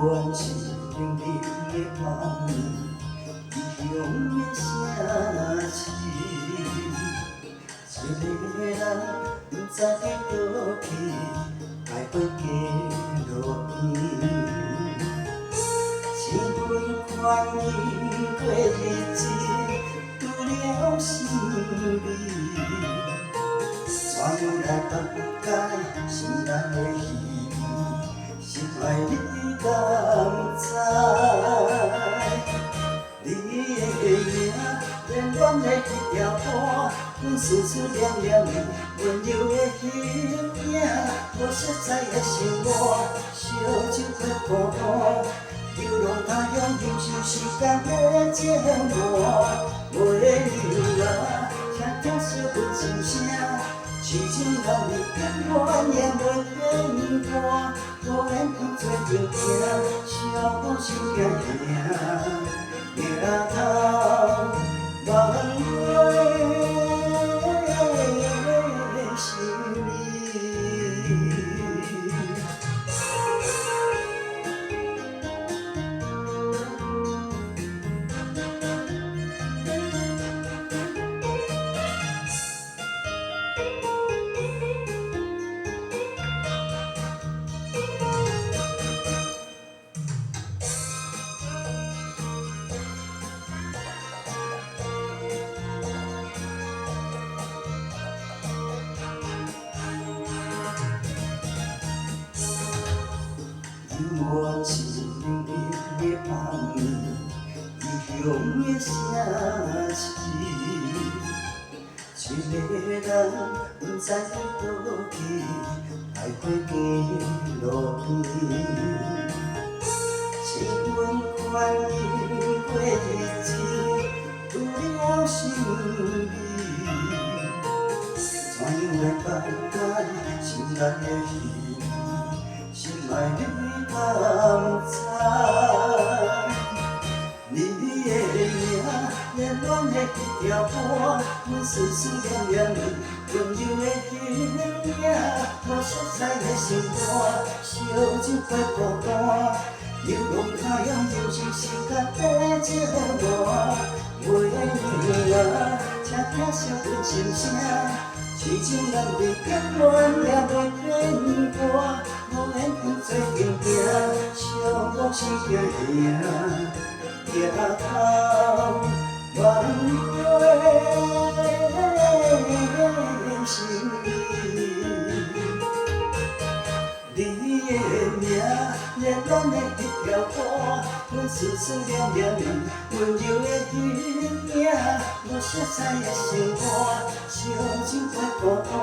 愿是永恒的梦，异乡的城市，一个人不知伫倒去，徘徊街路边。千分欢喜过日子，拄了心味，怎样来放解心内的稀微？心爱你敢知？你的名，连阮的迄条歌，阮思思念念你温柔的形影，无色彩的心窝，烧酒过孤单。流浪他乡，忍受时间的折磨。袂流啊，听听小阮心声，痴情人你永远袂变卦。无缘当作情定，笑我心惊惊，额头望我心里。我是永恒的梦，异乡的城市，一个人不知伫倒去，徘徊街路边。千分欢喜过日子，拄了心味，怎样来放解心内的稀微？心爱你敢知？你的名，连阮的迄条歌，阮思思念念你温柔的形影，无色彩的心肝，烧酒过孤单。流浪他乡，忍受时间的折磨。袂流啊，听听小阮心声，痴情人你永远袂变卦。无缘当作情定，笑我心惊惊，额头望我心里。你的名，连阮的迄条歌，阮思思念念你温柔的形影，无色彩的心肝，烧酒过孤单。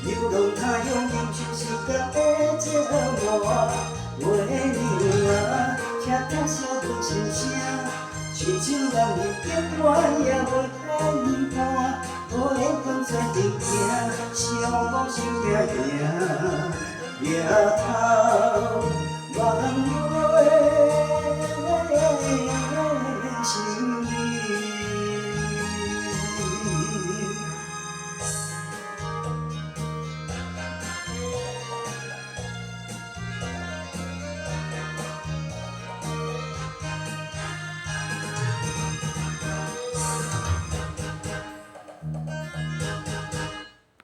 流浪他乡，忍受时间的折磨。袂流啊，听听小阮心声，痴情人你永远袂变卦。无缘当作情定，笑我心惊惊，额头望